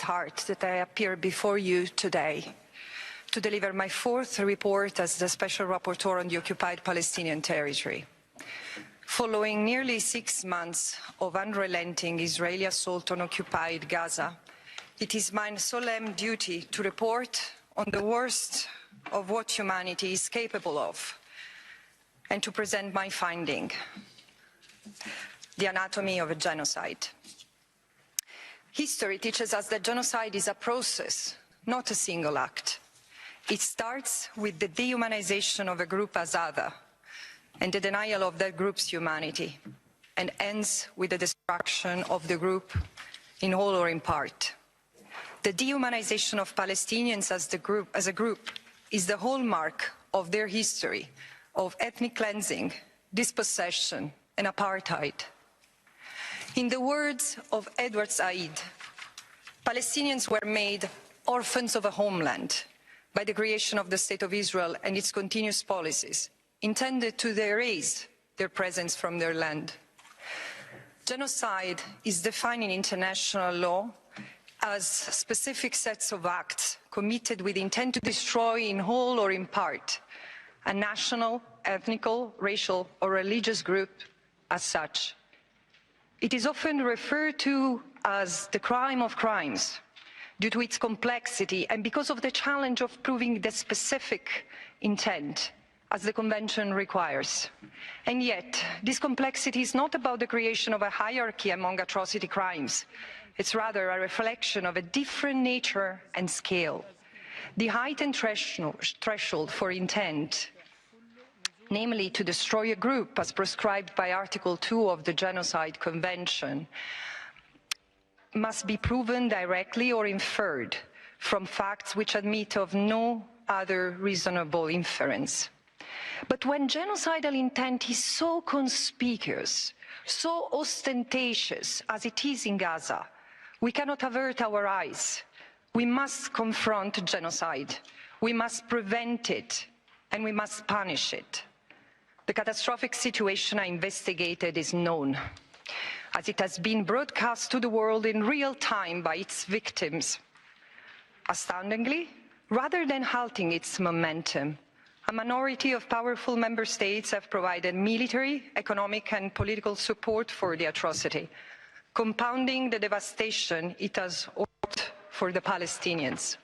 heart that I appear before you today to deliver my fourth report as the Special Rapporteur on the occupied Palestinian territory. Following nearly 6 months of unrelenting Israeli assault on occupied Gaza, it is my solemn duty to report on the worst of what humanity is capable of and to present my finding, the anatomy of a genocide. History teaches us that genocide is a process, not a single act. It starts with the dehumanization of a group as other and the denial of that group's humanity, and ends with the destruction of the group in whole or in part. The dehumanization of Palestinians as a group is the hallmark of their history of ethnic cleansing, dispossession, and apartheid. In the words of Edward Said, Palestinians were made orphans of a homeland by the creation of the State of Israel and its continuous policies, intended to erase their presence from their land. Genocide is defined in international law as specific sets of acts committed with intent to destroy in whole or in part a national, ethnic, racial, or religious group as such. It is often referred to as the crime of crimes due to its complexity and because of the challenge of proving the specific intent as the Convention requires. And yet, this complexity is not about the creation of a hierarchy among atrocity crimes. It's rather a reflection of a different nature and scale. The heightened threshold for intent, namely to destroy a group as prescribed by Article 2 of the Genocide Convention, must be proven directly or inferred from facts which admit of no other reasonable inference. But when genocidal intent is so conspicuous, so ostentatious as it is in Gaza, we cannot avert our eyes. We must confront genocide. We must prevent it, and we must punish it. The catastrophic situation I investigated is known, as it has been broadcast to the world in real time by its victims. Astoundingly, rather than halting its momentum, a minority of powerful member states have provided military, economic, and political support for the atrocity, compounding the devastation it has wrought for the Palestinians.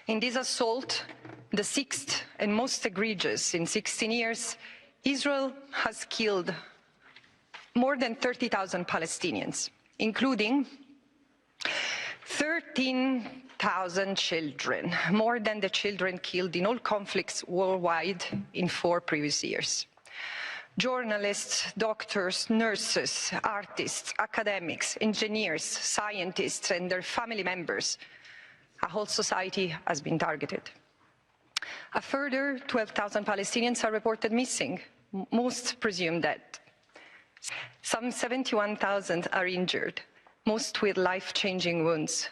In this assault, the sixth and most egregious in 16 years, Israel has killed more than 30,000 Palestinians, including 13,000 children, more than the children killed in all conflicts worldwide in 4 previous years. Journalists, doctors, nurses, artists, academics, engineers, scientists, and their family members, a whole society has been targeted. A further 12,000 Palestinians are reported missing, most presumed dead. Some 71,000 are injured, most with life-changing wounds,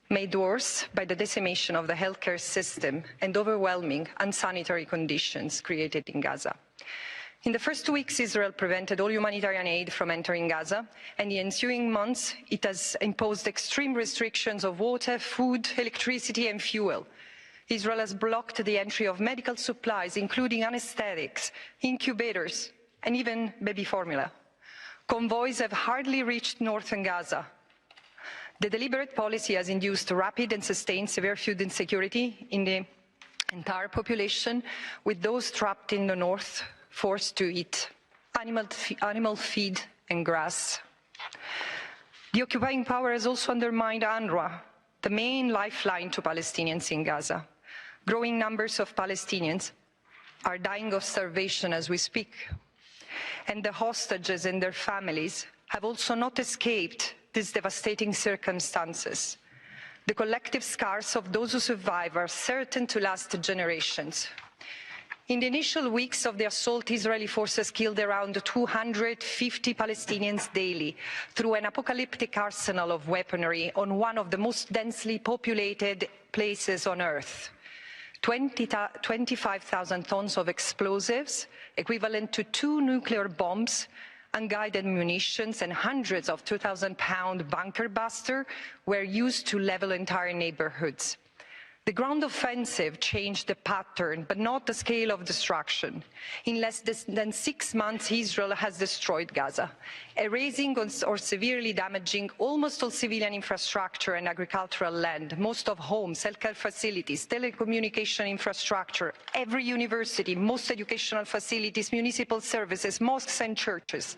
made worse by the decimation of the healthcare system and overwhelming unsanitary conditions created in Gaza. In the first 2 weeks, Israel prevented all humanitarian aid from entering Gaza, and in the ensuing months, it has imposed extreme restrictions of water, food, electricity, and fuel. Israel has blocked the entry of medical supplies, including anesthetics, incubators, and even baby formula. Convoys have hardly reached northern Gaza. The deliberate policy has induced rapid and sustained severe food insecurity in the entire population, with those trapped in the north forced to eat animal feed and grass. The occupying power has also undermined UNRWA, the main lifeline to Palestinians in Gaza. Growing numbers of Palestinians are dying of starvation as we speak, and the hostages and their families have also not escaped these devastating circumstances. The collective scars of those who survive are certain to last generations. In the initial weeks of the assault, Israeli forces killed around 250 Palestinians daily through an apocalyptic arsenal of weaponry on one of the most densely populated places on earth. 25,000 tons of explosives, equivalent to 2 nuclear bombs, Unguided munitions and hundreds of 2,000-pound bunker busters were used to level entire neighborhoods. The ground offensive changed the pattern, but not the scale of destruction. In less than 6 months, Israel has destroyed Gaza, erasing or severely damaging almost all civilian infrastructure and agricultural land, most of homes, healthcare facilities, telecommunication infrastructure, every university, most educational facilities, municipal services, mosques and churches,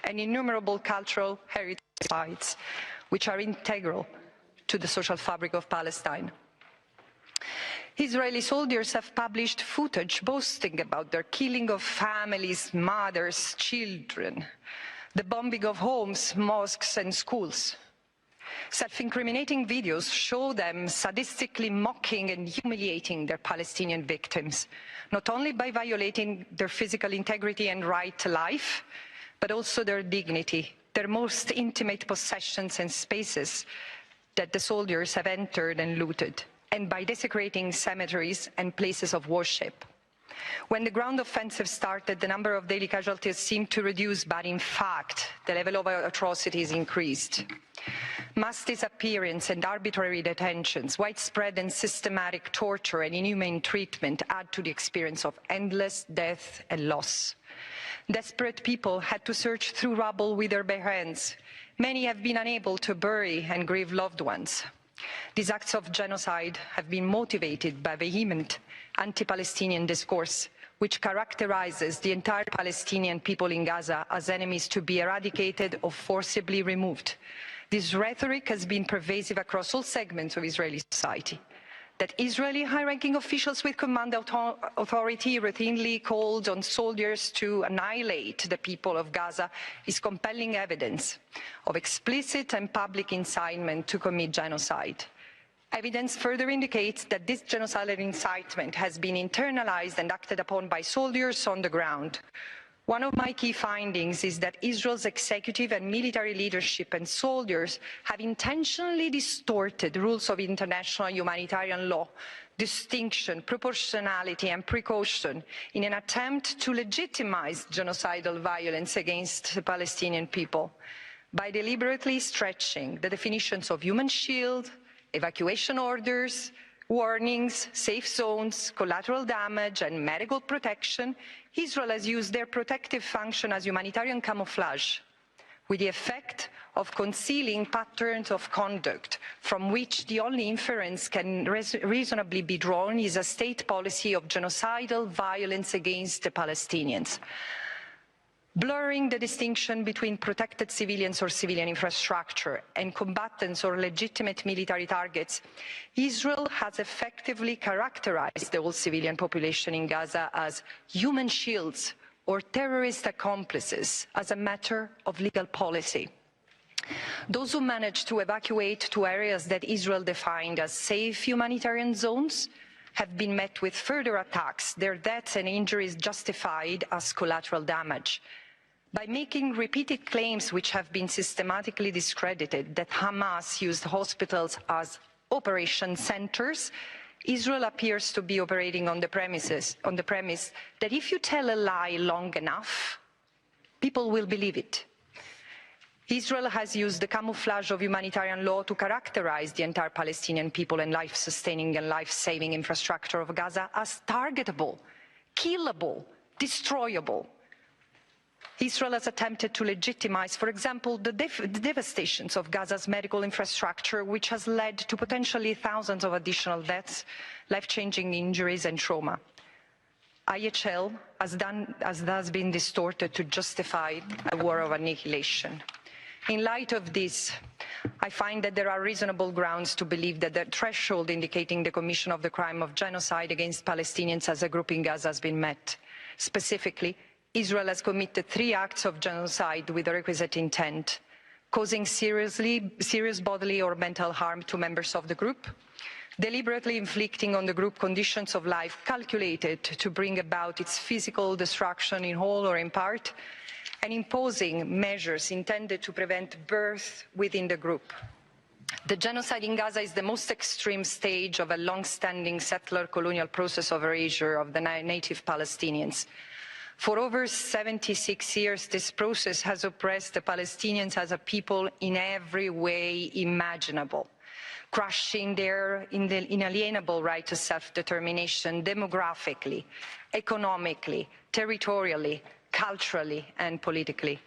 and innumerable cultural heritage sites, which are integral to the social fabric of Palestine. Israeli soldiers have published footage boasting about their killing of families, mothers, children, the bombing of homes, mosques and schools. Self-incriminating videos show them sadistically mocking and humiliating their Palestinian victims, not only by violating their physical integrity and right to life, but also their dignity, their most intimate possessions and spaces that the soldiers have entered and looted, and by desecrating cemeteries and places of worship. When the ground offensive started, the number of daily casualties seemed to reduce, but in fact, the level of atrocities increased. Mass disappearance and arbitrary detentions, widespread and systematic torture and inhumane treatment add to the experience of endless death and loss. Desperate people had to search through rubble with their bare hands. Many have been unable to bury and grieve loved ones. These acts of genocide have been motivated by vehement anti-Palestinian discourse, which characterizes the entire Palestinian people in Gaza as enemies to be eradicated or forcibly removed. This rhetoric has been pervasive across all segments of Israeli society. That Israeli high-ranking officials with command authority routinely called on soldiers to annihilate the people of Gaza is compelling evidence of explicit and public incitement to commit genocide. Evidence further indicates that this genocidal incitement has been internalized and acted upon by soldiers on the ground. One of my key findings is that Israel's executive and military leadership and soldiers have intentionally distorted rules of international humanitarian law, distinction, proportionality and precaution in an attempt to legitimize genocidal violence against the Palestinian people by deliberately stretching the definitions of human shield, evacuation orders, warnings, safe zones, collateral damage and medical protection. Israel has used their protective function as humanitarian camouflage, with the effect of concealing patterns of conduct from which the only inference can reasonably be drawn is a state policy of genocidal violence against the Palestinians. Blurring the distinction between protected civilians or civilian infrastructure and combatants or legitimate military targets, Israel has effectively characterized the whole civilian population in Gaza as human shields or terrorist accomplices as a matter of legal policy. Those who managed to evacuate to areas that Israel defined as safe humanitarian zones have been met with further attacks, their deaths and injuries justified as collateral damage. By making repeated claims which have been systematically discredited that Hamas used hospitals as operation centers, Israel appears to be operating on the premise that if you tell a lie long enough, people will believe it. Israel has used the camouflage of humanitarian law to characterize the entire Palestinian people and life-sustaining and life-saving infrastructure of Gaza as targetable, killable, destroyable. Israel has attempted to legitimize, for example, the devastations of Gaza's medical infrastructure, which has led to potentially thousands of additional deaths, life-changing injuries and trauma. IHL has thus been distorted to justify a war of annihilation. In light of this, I find that there are reasonable grounds to believe that the threshold indicating the commission of the crime of genocide against Palestinians as a group in Gaza has been met. Specifically, Israel has committed 3 acts of genocide with the requisite intent, causing serious bodily or mental harm to members of the group, deliberately inflicting on the group conditions of life calculated to bring about its physical destruction in whole or in part, and imposing measures intended to prevent birth within the group. The genocide in Gaza is the most extreme stage of a long-standing settler colonial process of erasure of the native Palestinians. For over 76 years, this process has oppressed the Palestinians as a people in every way imaginable, crushing their inalienable right to self-determination demographically, economically, territorially, culturally, and politically.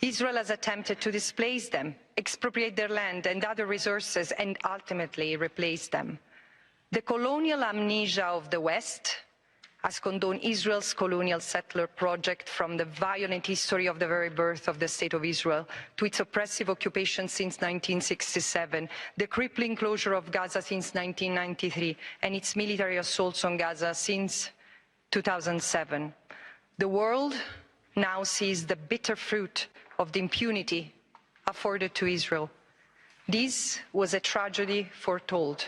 Israel has attempted to displace them, expropriate their land and other resources, and ultimately replace them. The colonial amnesia of the West has condoned Israel's colonial settler project from the violent history of the very birth of the State of Israel to its oppressive occupation since 1967, the crippling closure of Gaza since 1993, and its military assaults on Gaza since 2007. The world now sees the bitter fruit of the impunity afforded to Israel. This was a tragedy foretold.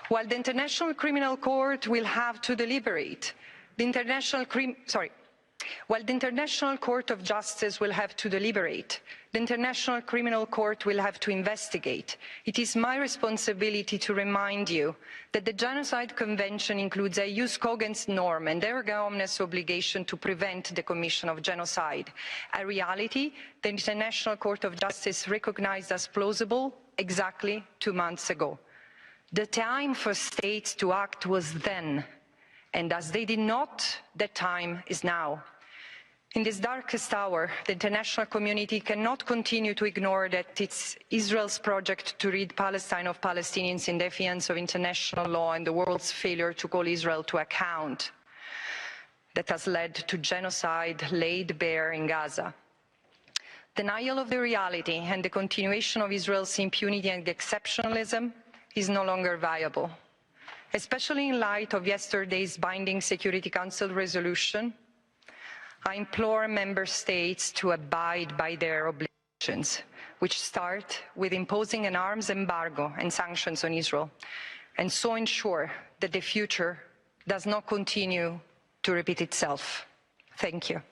While the International Criminal Court will have to deliberate, while the International Court of Justice will have to deliberate, the International Criminal Court will have to investigate. It is my responsibility to remind you that the Genocide Convention includes a jus cogens norm and erga omnes obligation to prevent the commission of genocide, a reality the International Court of Justice recognized as plausible exactly 2 months ago. The time for states to act was then, and as they did not, the time is now. In this darkest hour, the international community cannot continue to ignore that it's Israel's project to rid Palestine of Palestinians in defiance of international law and the world's failure to call Israel to account that has led to genocide laid bare in Gaza. Denial of the reality and the continuation of Israel's impunity and exceptionalism is no longer viable, especially in light of yesterday's binding Security Council resolution. I implore member states to abide by their obligations, which start with imposing an arms embargo and sanctions on Israel, and so ensure that the future does not continue to repeat itself. Thank you.